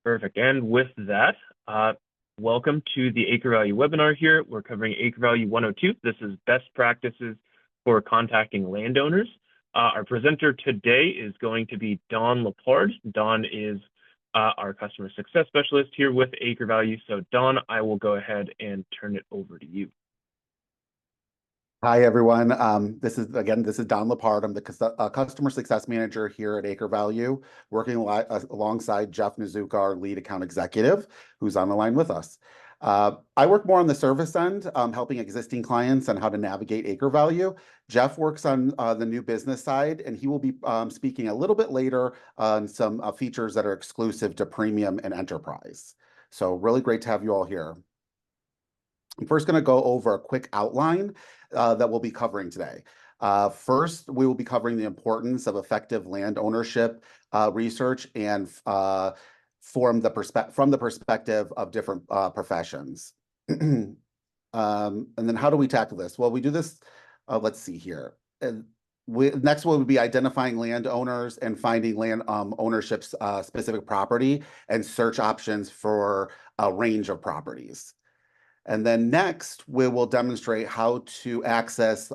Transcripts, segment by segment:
Perfect. And with that, welcome to the AcreValue webinar here. We're covering AcreValue 102. This is best practices for contacting landowners. Our presenter today is going to be Don Lepard. Don is our customer success specialist here with AcreValue. So Don, I will go ahead and turn it over to you. Hi, everyone. This is Don Lepard. I'm the customer success manager here at AcreValue, working alongside Jeff Nizuka, our lead account executive, who's on the line with us. I work more on the service end, helping existing clients on how to navigate AcreValue. Jeff works on the new business side, and he will be speaking a little bit later on some features that are exclusive to Premium and Enterprise. So really great to have you all here. I'm first going to go over a quick outline that we'll be covering today. First, we will be covering the importance of effective land ownership research and from the perspective of different professions. And then how do we tackle this? Well, we do this, let's see here. Next one would be identifying landowners and finding land ownership specific property and search options for a range of properties. And then next, we will demonstrate how to access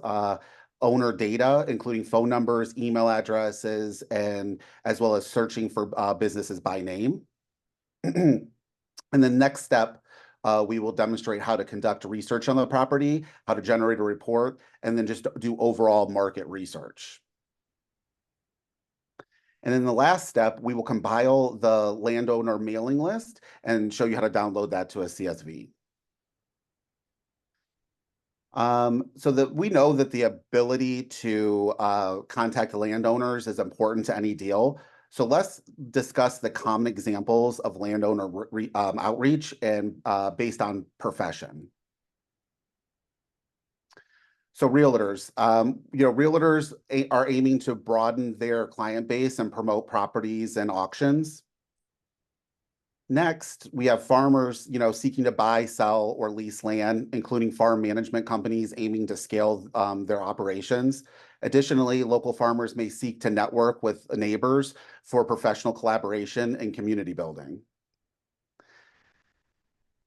owner data, including phone numbers, email addresses, and as well as searching for businesses by name. And the next step, we will demonstrate how to conduct research on the property, how to generate a report, and then just do overall market research. And in the last step, we will compile the landowner mailing list and show you how to download that to a CSV. So that we know that the ability to contact the landowners is important to any deal. So let's discuss the common examples of landowner outreach and based on profession. So realtors, realtors are aiming to broaden their client base and promote properties and auctions. Next, we have farmers, seeking to buy, sell, or lease land, including farm management companies aiming to scale their operations. Additionally, local farmers may seek to network with neighbors for professional collaboration and community building.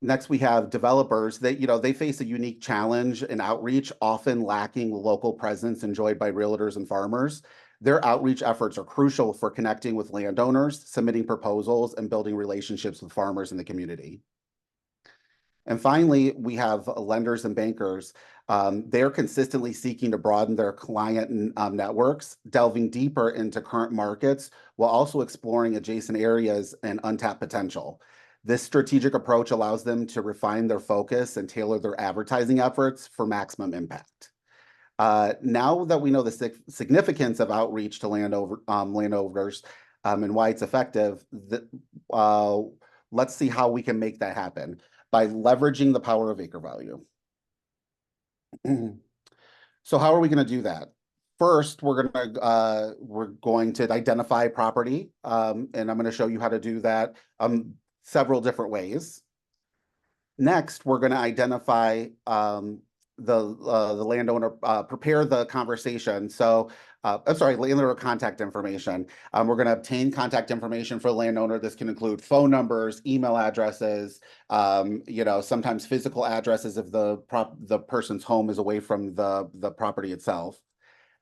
Next, we have developers that, they face a unique challenge in outreach, often lacking the local presence enjoyed by realtors and farmers. Their outreach efforts are crucial for connecting with landowners, submitting proposals, and building relationships with farmers in the community. And finally, we have lenders and bankers. They're consistently seeking to broaden their client networks, delving deeper into current markets, while also exploring adjacent areas and untapped potential. This strategic approach allows them to refine their focus and tailor their advertising efforts for maximum impact. Now that we know the significance of outreach to landowners and why it's effective, let's see how we can make that happen by leveraging the power of AcreValue. So how are we going to do that? First, we're going to identify property, and I'm going to show you how to do that several different ways. Next, we're going to identify the landowner, prepare the conversation. So, landowner contact information. We're going to obtain contact information for the landowner. This can include phone numbers, email addresses, sometimes physical addresses if the person's home is away from the property itself.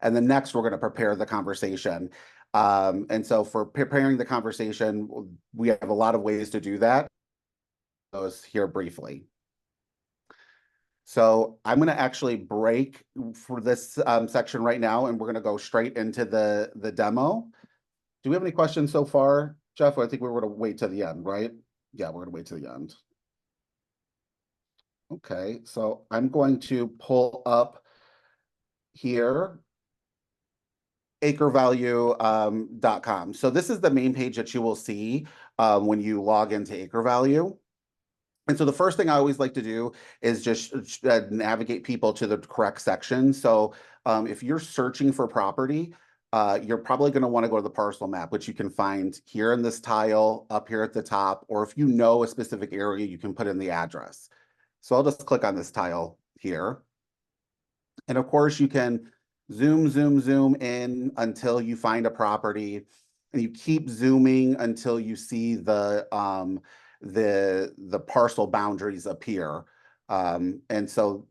And then next, we're going to prepare the conversation. And so for preparing the conversation, we have a lot of ways to do that. Those here briefly. So I'm going to actually break for this section right now, and we're going to go straight into the demo. Do we have any questions so far, Jeff? I think we're going to wait to the end, right? Yeah, we're going to wait to the end. Okay, so I'm going to pull up here AcreValue.com. So this is the main page that you will see when you log into AcreValue. And so the first thing I always like to do is just navigate people to the correct section. So if you're searching for property, you're probably going to want to go to the parcel map, which you can find here in this tile up here at the top, or if you know a specific area, you can put in the address. So I'll just click on this tile here. And of course, you can zoom in until you find a property. and you keep zooming until you see the parcel boundaries appear. And so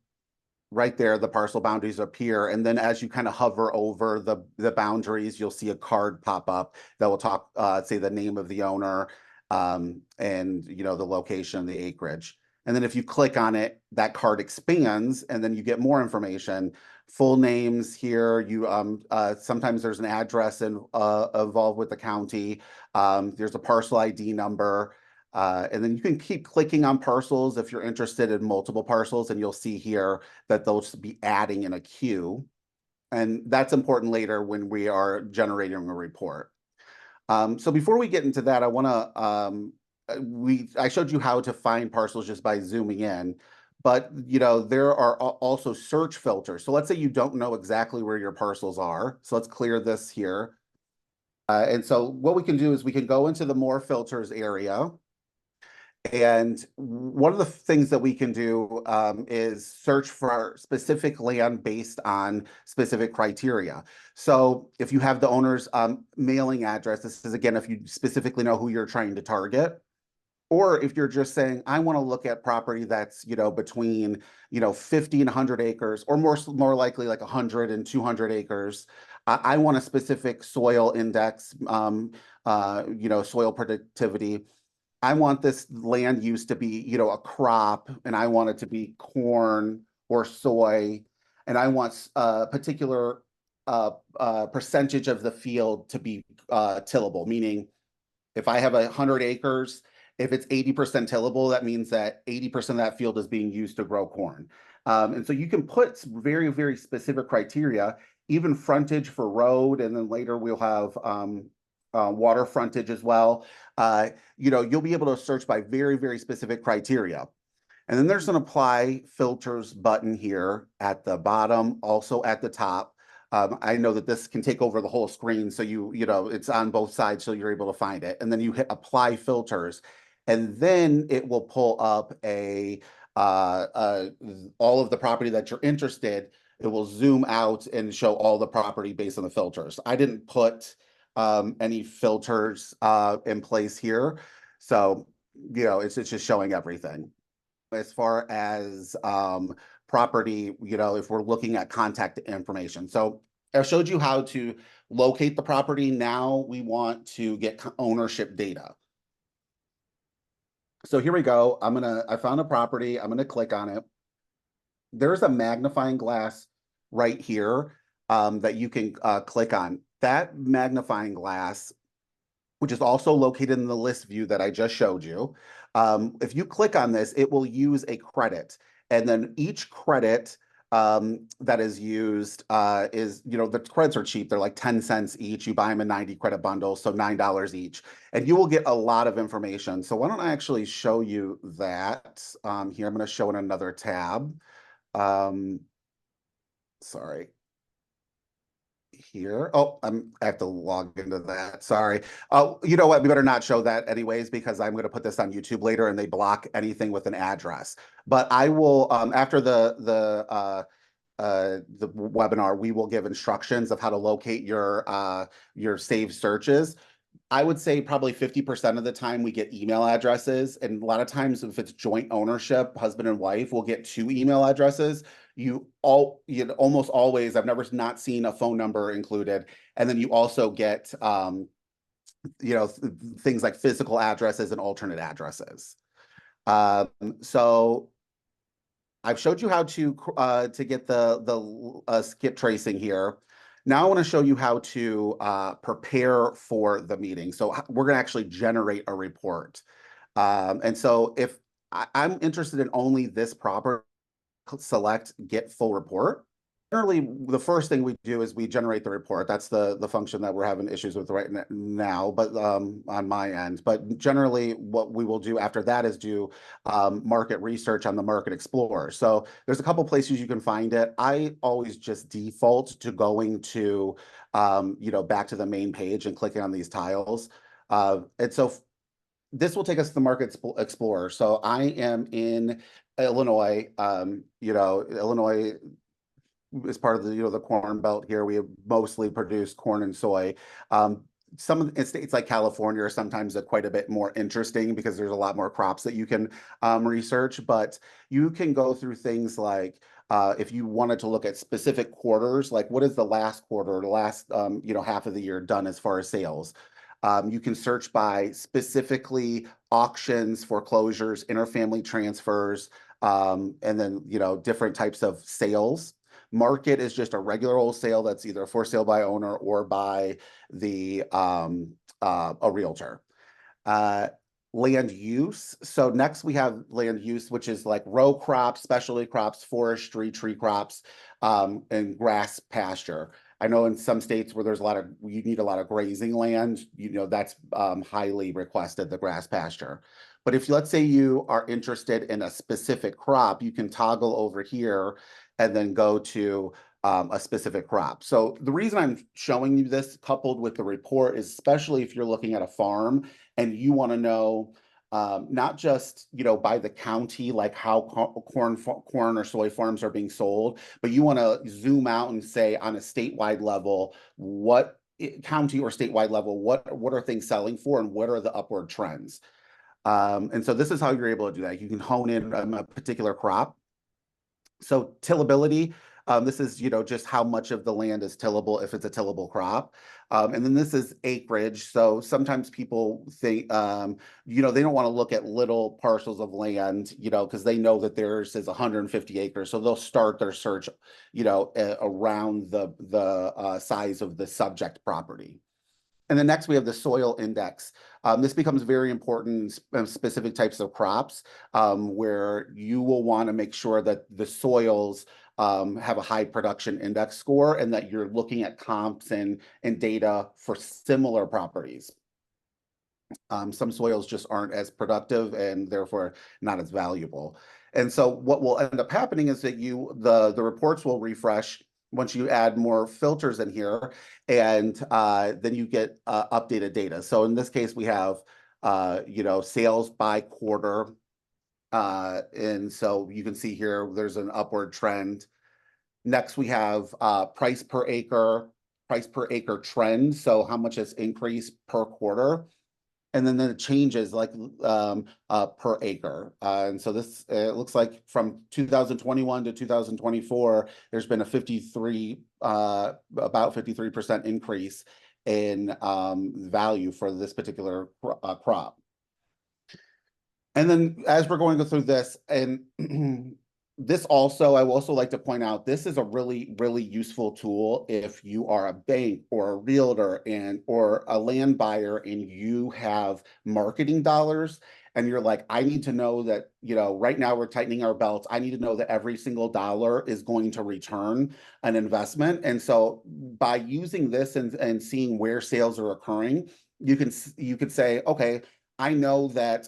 right there, the parcel boundaries appear. And then as you kind of hover over the boundaries, you'll see a card pop up that will talk, say the name of the owner, and the location, the acreage. And then if you click on it, that card expands, and then you get more information, full names here. You sometimes there's an address involved with the county. There's a parcel ID number. And then you can keep clicking on parcels if you're interested in multiple parcels, and you'll see here that they'll just be adding in a queue. And that's important later when we are generating a report. So before we get into that, I want to, I showed you how to find parcels just by zooming in, but there are also search filters. So let's say you don't know exactly where your parcels are. So let's clear this here. And so what we can do is we can go into the more filters area. And one of the things that we can do is search for specific land based on specific criteria. So if you have the owner's mailing address, this is again, if you specifically know who you're trying to target. Or if you're just saying, I want to look at property that's, between, 50 and 100 acres, or more likely like 100 and 200 acres. I want a specific soil index, soil productivity. I want this land use to be, a crop, and I want it to be corn or soy, and I want a particular percentage of the field to be tillable, meaning if I have 100 acres, if it's 80% tillable, that means that 80% of that field is being used to grow corn. And so you can put very, very specific criteria, even frontage for road, and then later we'll have water frontage as well. You'll be able to search by very, very specific criteria. And then there's an apply filters button here at the bottom, also at the top. I know that this can take over the whole screen, so it's on both sides, so you're able to find it. And then you hit apply filters, and then it will pull up all of the property that you're interested. It will zoom out and show all the property based on the filters. I didn't put any filters in place here, so it's just showing everything. As far as property, if we're looking at contact information. So I showed you how to locate the property. Now we want to get ownership data. So here we go. I found a property. I'm gonna click on it. There's a magnifying glass right here that you can click on. That magnifying glass, which is also located in the list view that I just showed you. If you click on this, it will use a credit. And then each credit that is used is, the credits are cheap. They're like 10 cents each. You buy them in 90 credit bundles, so $9 each. And you will get a lot of information. So why don't I actually show you that here? I'm going to show in another tab. Sorry. Here. Oh, I have to log into that. Sorry. Oh, you know what? We better not show that anyways, because I'm going to put this on YouTube later and they block anything with an address. But I will, after the webinar, we will give instructions of how to locate your saved searches. I would say probably 50% of the time we get email addresses. And a lot of times if it's joint ownership, husband and wife, we'll get 2 email addresses. Almost always, I've never not seen a phone number included. And then you also get, things like physical addresses and alternate addresses. So I've showed you how to get the skip tracing here. Now I want to show you how to prepare for the meeting. So we're going to actually generate a report. And so if I'm interested in only this property, select get full report. Generally, the first thing we do is we generate the report. That's the function that we're having issues with right now, but on my end. But generally, what we will do after that is do market research on the Market Explorer. So there's a couple places you can find it. I always just default to going to back to the main page and clicking on these tiles. And so this will take us to the Market Explorer. So I am in Illinois. Illinois is part of the the Corn Belt here. We have mostly produce corn and soy. some of the states like California are sometimes quite a bit more interesting because there's a lot more crops that you can research, but you can go through things like if you wanted to look at specific quarters, like what is the last quarter, the last half of the year done as far as sales. You can search by specifically auctions, foreclosures, interfamily transfers, and then different types of sales. Market is just a regular old sale that's either for sale by owner or by the a realtor. Uh, Land use. So next we have land use, which is like row crops, specialty crops, forestry, tree crops, and grass pasture. I know in some states where you need a lot of grazing land, that's highly requested, the grass pasture. But if let's say you are interested in a specific crop, you can toggle over here and then go to a specific crop. So the reason I'm showing you this coupled with the report is especially if you're looking at a farm and you want to know not just by the county, like how corn or soy farms are being sold, but you want to zoom out and say on a statewide level, what county or statewide level, what are things selling for and what are the upward trends? And so this is how you're able to do that. You can hone in on a particular crop. So tillability, this is, just how much of the land is tillable if it's a tillable crop. And then this is acreage. So sometimes people think, they don't want to look at little parcels of land, because they know that theirs is 150 acres. So they'll start their search, around the size of the subject property. And then next we have the soil index. This becomes very important in specific types of crops where you will want to make sure that the soils have a high production index score and that you're looking at comps and data for similar properties. Some soils just aren't as productive and therefore not as valuable. And so what will end up happening is that the reports will refresh once you add more filters in here, and then you get updated data. So in this case, we have sales by quarter, and so you can see here there's an upward trend. Next, we have price per acre trend. So how much has increased per quarter. And then it changes like per acre. And so this it looks like from 2021 to 2024, there's been a about 53% increase in value for this particular crop. And then as we're going through this, and I will also like to point out, this is a really, really useful tool if you are a bank or a realtor or a land buyer and you have marketing dollars and you're like, I need to know that, right now we're tightening our belts. I need to know that every single dollar is going to return an investment. And so by using this and seeing where sales are occurring, you can say, okay, I know that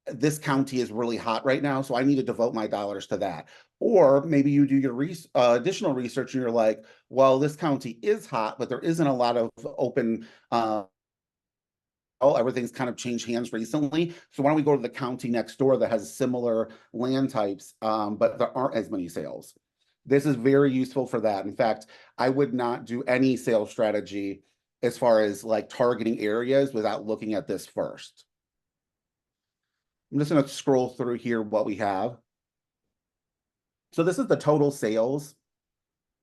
this county is really hot right now, so I need to devote my dollars to that. Or maybe you do your additional research and you're like, well, this county is hot, but there isn't a lot of open, everything's kind of changed hands recently. So why don't we go to the county next door that has similar land types, but there aren't as many sales. This is very useful for that. In fact, I would not do any sales strategy as far as like targeting areas without looking at this first. I'm just going to scroll through here what we have. So this is the total sales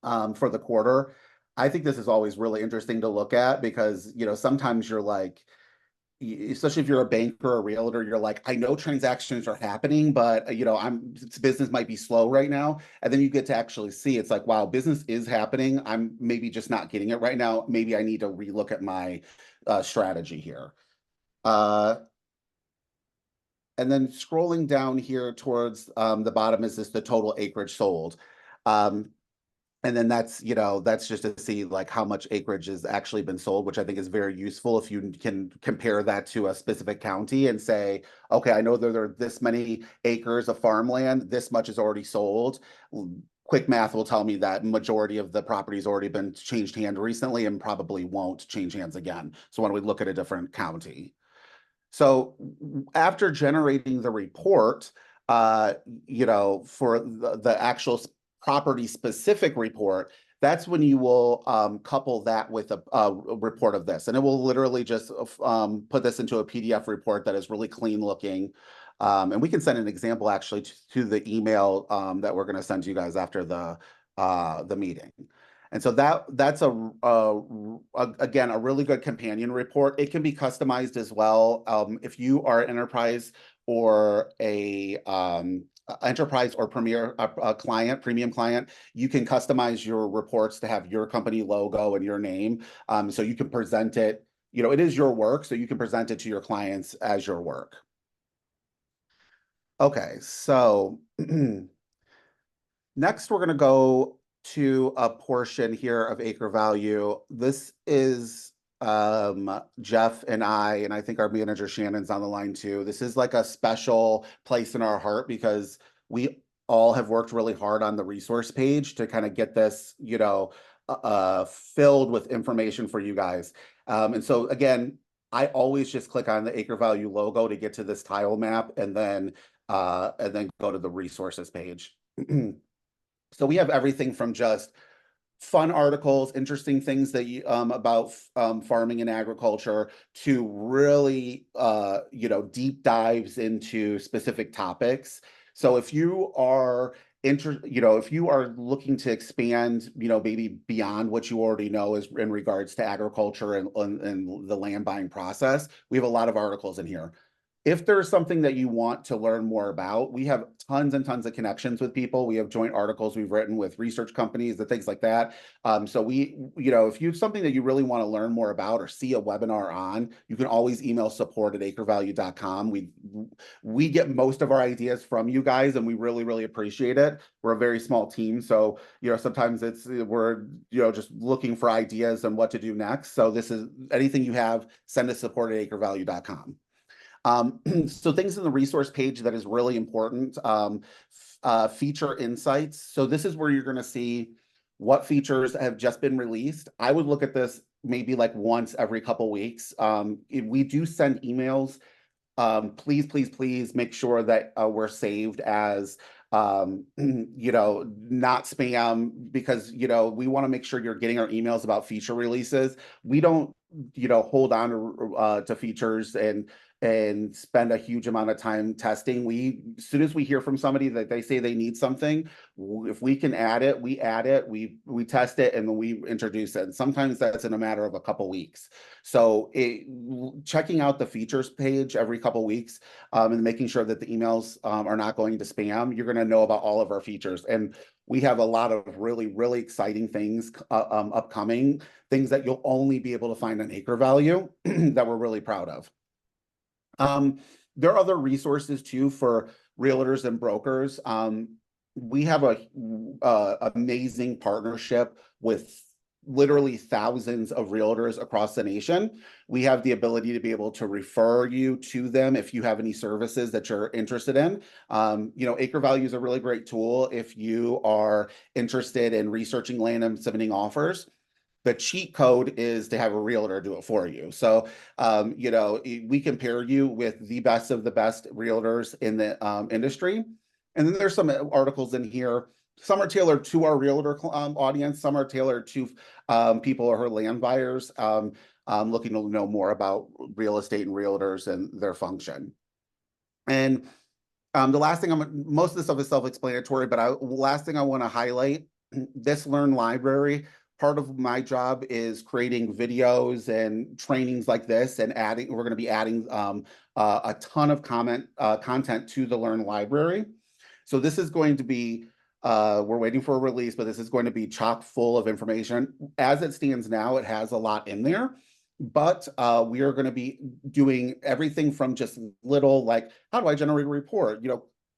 for the quarter. I think this is always really interesting to look at because, sometimes you're like, especially if you're a banker or a realtor, you're like, I know transactions are happening, but, business might be slow right now. And then you get to actually see it's like, wow, business is happening. I'm maybe just not getting it right now. Maybe I need to relook at my strategy here. And then scrolling down here towards the bottom is the total acreage sold. And then that's just to see like how much acreage has actually been sold, which I think is very useful if you can compare that to a specific county and say, okay, I know there are this many acres of farmland, this much is already sold. Quick math will tell me that majority of the property's already been changed hands recently and probably won't change hands again. So why don't we look at a different county? So after generating the report, for the actual property specific report, that's when you will couple that with a report of this. And it will literally just put this into a PDF report that is really clean looking. And we can send an example actually to the email that we're going to send you guys after the meeting. And so that's again, a really good companion report. It can be customized as well. If you are an enterprise or a enterprise or premier client, premium client, you can customize your reports to have your company logo and your name. So you can present it, it is your work, so you can present it to your clients as your work. Okay, so next we're going to go to a portion here of AcreValue. This is Jeff and I think our manager Shannon's on the line too. This is like a special place in our heart because we all have worked really hard on the resource page to kind of get this, filled with information for you guys. And so again, I always just click on the AcreValue logo to get to this tile map and then go to the resources page. So we have everything from just fun articles, interesting things that about farming and agriculture to really deep dives into specific topics. So if you are if you are looking to expand, maybe beyond what you already know is in regards to agriculture and the land buying process, we have a lot of articles in here. If there's something that you want to learn more about, we have tons and tons of connections with people. We have joint articles we've written with research companies and things like that. So if you have something that you really want to learn more about or see a webinar on, you can always email support@acrevalue.com. We get most of our ideas from you guys, and we really, really appreciate it. We're a very small team, so sometimes we're just looking for ideas on what to do next. So this is anything you have, send to support@acrevalue.com. So things in the resource page that is really important, feature insights. So this is where you're going to see what features have just been released. I would look at this maybe like once every couple weeks. We do send emails. Please make sure that we're saved as not spam, because we want to make sure you're getting our emails about feature releases. We don't hold on to features and spend a huge amount of time testing. As soon as we hear from somebody that they say they need something, if we can add it, we test it, and then we introduce it. And sometimes that's in a matter of a couple weeks. So checking out the features page every couple weeks and making sure that the emails are not going to spam, you're going to know about all of our features. And we have a lot of really, really exciting things upcoming, things that you'll only be able to find on AcreValue that we're really proud of. There are other resources too for realtors and brokers. We have a amazing partnership with literally thousands of realtors across the nation. We have the ability to be able to refer you to them if you have any services that you're interested in. AcreValue is a really great tool if you are interested in researching land and submitting offers. The cheat code is to have a realtor do it for you. So, we compare you with the best of the best realtors in the industry. And then there's some articles in here. Some are tailored to our realtor audience. Some are tailored to people who are land buyers looking to know more about real estate and realtors and their function. And the last thing most of the stuff is self-explanatory, but last thing I want to highlight, this Learn Library. Part of my job is creating videos and trainings like this, and we're going to be adding a ton of content to the Learn Library. So this is going to be, we're waiting for a release, but this is going to be chock full of information. As it stands now, it has a lot in there, but we are going to be doing everything from just little, like, how do I generate a report?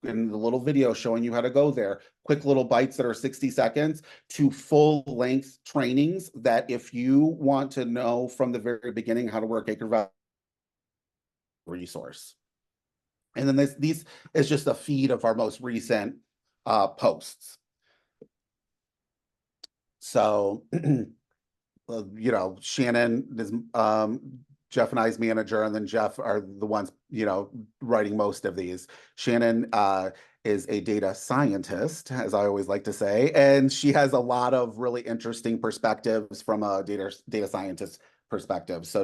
In the little video showing you how to go there, quick little bites that are 60 seconds, to full length trainings that if you want to know from the very beginning how to work AcreValue resource. And then these is just a feed of our most recent posts. So, Shannon is Jeff and I's manager, and then Jeff are the ones, writing most of these. Shannon is a data scientist, as I always like to say, and she has a lot of really interesting perspectives from a data scientist perspective. So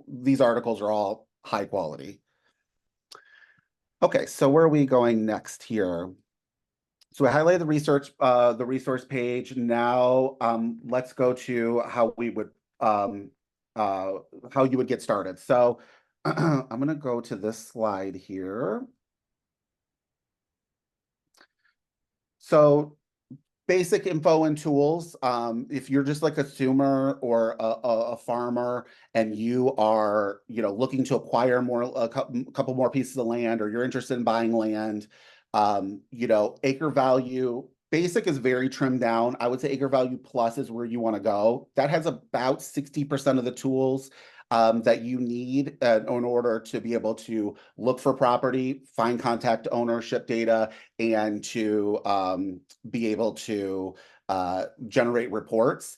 these articles are all high quality. Okay, so where are we going next here? So I highlighted the resource page. Now let's go to how we would how you would get started. So I'm going to go to this slide here. So basic info and tools. If you're just like a consumer or a farmer and you are, looking to acquire a couple more pieces of land, or you're interested in buying land, AcreValue basic is very trimmed down. I would say AcreValue Plus is where you want to go. That has about 60% of the tools that you need in order to be able to look for property, find contact ownership data, and to be able to generate reports,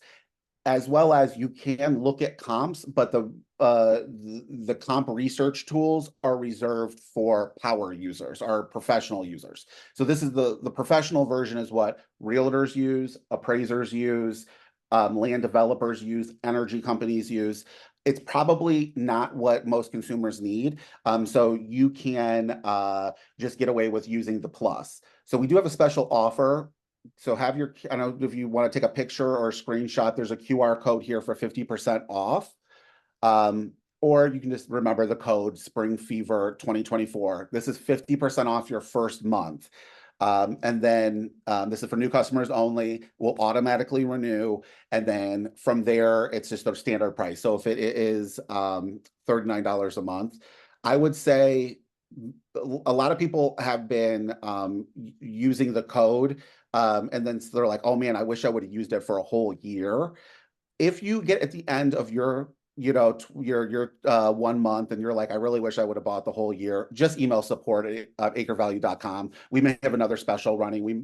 as well as you can look at comps, but the comp research tools are reserved for power users, or professional users. So this is the professional version is what realtors use, appraisers use, land developers use, energy companies use. It's probably not what most consumers need. So you can just get away with using the Plus. So we do have a special offer. So I don't know if you want to take a picture or a screenshot, there's a QR code here for 50% off. Or you can just remember the code Spring Fever 2024. This is 50% off your first month. And then this is for new customers only, will automatically renew. And then from there, it's just a standard price. So if it is $39 a month, I would say a lot of people have been using the code. And then they're like, oh man, I wish I would have used it for a whole year. If you get at the end of your 1 month and you're like, I really wish I would have bought the whole year, just email support at acrevalue.com. We may have another special running. We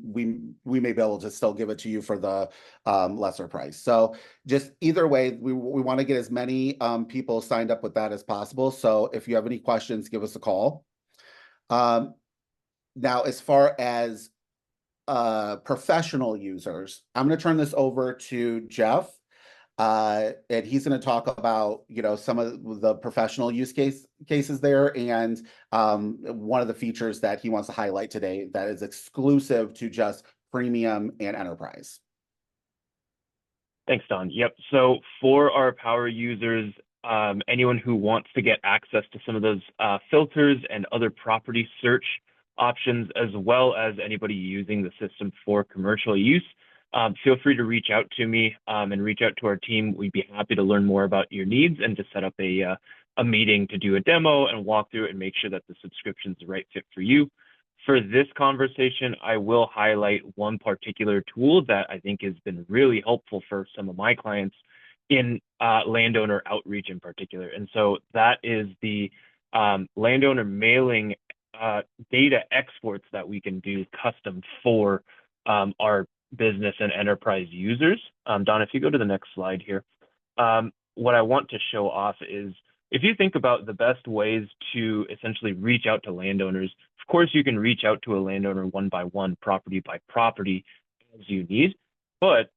may be able to still give it to you for the lesser price. So just either way, we want to get as many people signed up with that as possible. So if you have any questions, give us a call. Now, as far as professional users, I'm going to turn this over to Jeff. And he's going to talk about, some of the professional cases there, and one of the features that he wants to highlight today that is exclusive to just premium and enterprise. Thanks, Don. Yep. So for our power users, anyone who wants to get access to some of those filters and other property search options, as well as anybody using the system for commercial use, feel free to reach out to me and reach out to our team. We'd be happy to learn more about your needs and to set up a meeting to do a demo and walk through it and make sure that the subscription is the right fit for you. For this conversation, I will highlight one particular tool that I think has been really helpful for some of my clients in landowner outreach in particular. And so that is the landowner mailing data exports that we can do custom for our business and enterprise users. Don, if you go to the next slide here, what I want to show off is, if you think about the best ways to essentially reach out to landowners, of course, you can reach out to a landowner one by one, property by property, as you need. But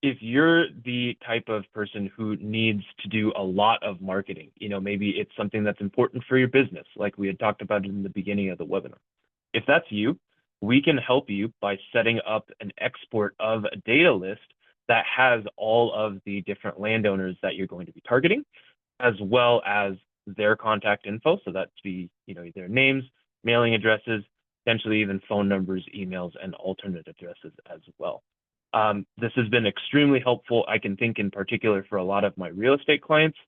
if you're the type of person who needs to do a lot of marketing, maybe it's something that's important for your business, like we had talked about in the beginning of the webinar. If that's you, we can help you by setting up an export of a data list that has all of the different landowners that you're going to be targeting, as well as their contact info. So that's their names, mailing addresses, potentially even phone numbers, emails, and alternate addresses as well. This has been extremely helpful. I can think in particular for a lot of my real estate clients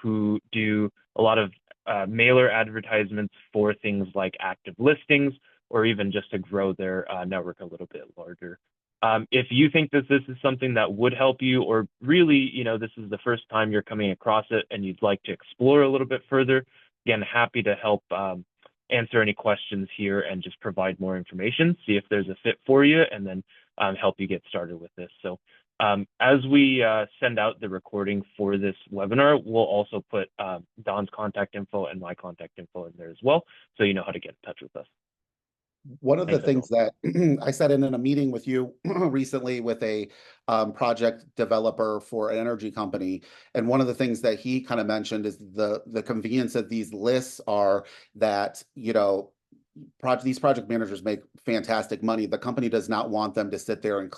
who do a lot of mailer advertisements for things like active listings, or even just to grow their network a little bit larger. If you think that this is something that would help you, or really, this is the first time you're coming across it and you'd like to explore a little bit further, again, happy to help answer any questions here and just provide more information, see if there's a fit for you, and then help you get started with this. So As we send out the recording for this webinar, we'll also put Don's contact info and my contact info in there as well, so you know how to get in touch with us. One of the Thanks, everyone. things that I said in a meeting with you recently with a project developer for an energy company, and one of the things that he kind of mentioned is the convenience of these lists are that, you know, these project managers make fantastic money. The company does not want them to sit there and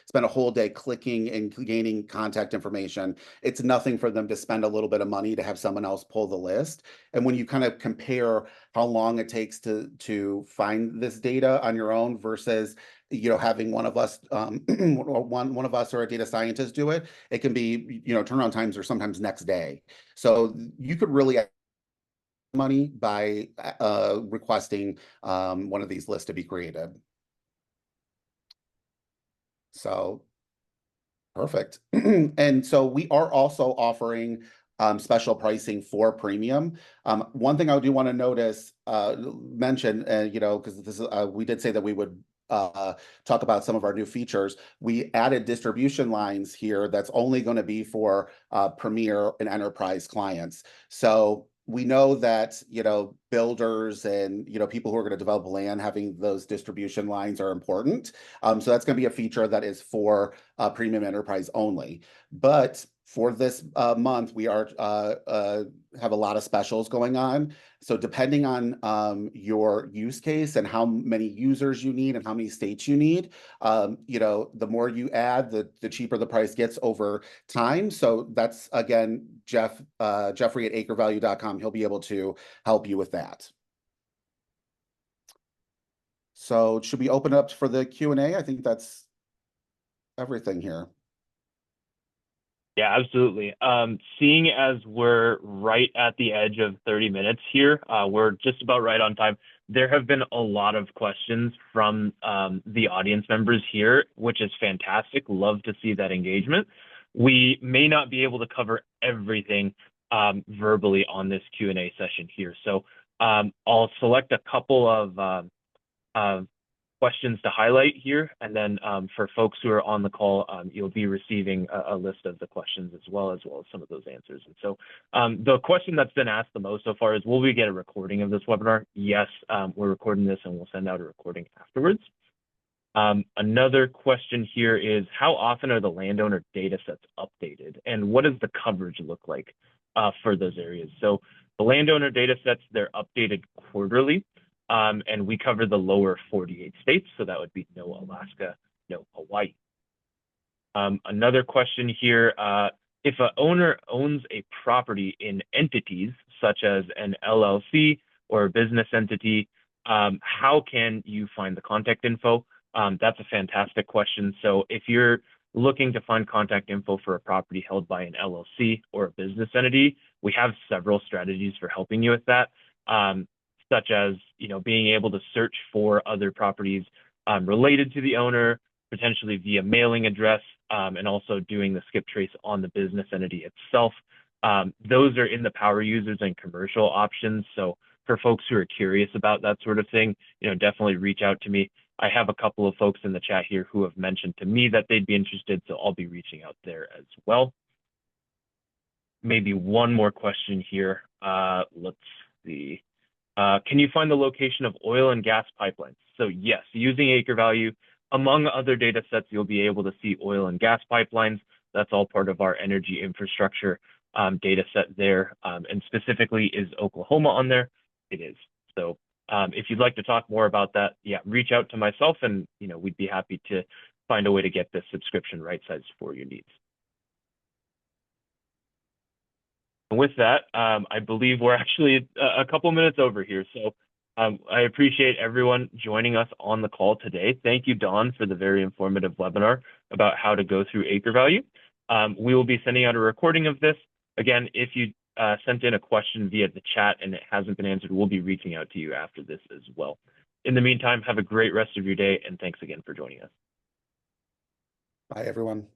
spend a whole day clicking and gaining contact information. It's nothing for them to spend a little bit of money to have someone else pull the list. And when you kind of compare how long it takes to find this data on your own versus, you know, having one of us or one of us or a data scientist do it, it can be, you know, turnaround times are sometimes next day. So you could really money by requesting one of these lists to be created. So perfect. And so we are also offering special pricing for premium. One thing I do want to mention, you know, because this is we did say that we would talk about some of our new features. We added distribution lines here that's only going to be for Premier and enterprise clients. So we know that, you know, builders and, you know, people who are going to develop land, having those distribution lines are important. So that's going to be a feature that is for premium enterprise only. But for this month, we are have a lot of specials going on. So depending on your use case and how many users you need and how many states you need, you know, the more you add, the cheaper the price gets over time. So that's, again, Jeffrey at AcreValue.com. He'll be able to help you with that. So should we open it up for the Q&A? I think that's everything here. Yeah, absolutely. Seeing as we're right at the edge of 30 minutes here, we're just about right on time. There have been a lot of questions from the audience members here, which is fantastic. Love to see that engagement. We may not be able to cover everything verbally on this Q&A session here. So I'll select a couple of questions to highlight here, and then for folks who are on the call, you'll be receiving a list of the questions as well as some of those answers. And so the question that's been asked the most so far is, will we get a recording of this webinar? Yes, we're recording this and we'll send out a recording afterwards. Another question here is, how often are the landowner data sets updated, and what does the coverage look like for those areas? So the landowner data sets, they're updated quarterly. And we cover the lower 48 states, so that would be no Alaska, no Hawaii. Another question here, if an owner owns a property in entities, such as an LLC or a business entity, how can you find the contact info? That's a fantastic question. So if you're looking to find contact info for a property held by an LLC or a business entity, we have several strategies for helping you with that. Such as, you know, being able to search for other properties related to the owner, potentially via mailing address, and also doing the skip trace on the business entity itself. Those are in the power users and commercial options. So for folks who are curious about that sort of thing, you know, definitely reach out to me. I have a couple of folks in the chat here who have mentioned to me that they'd be interested, so I'll be reaching out there as well. Maybe one more question here. Let's see. Can you find the location of oil and gas pipelines? So yes, using AcreValue, among other data sets, you'll be able to see oil and gas pipelines. That's all part of our energy infrastructure data set there. And specifically, is Oklahoma on there? It is. So if you'd like to talk more about that, yeah, reach out to myself, and you know, we'd be happy to find a way to get this subscription right-sized for your needs. With that, I believe we're actually a couple minutes over here. So I appreciate everyone joining us on the call today. Thank you, Don, for the very informative webinar about how to go through AcreValue. We will be sending out a recording of this. Again, if you sent in a question via the chat and it hasn't been answered, we'll be reaching out to you after this as well. In the meantime, have a great rest of your day, and thanks again for joining us. Bye, everyone.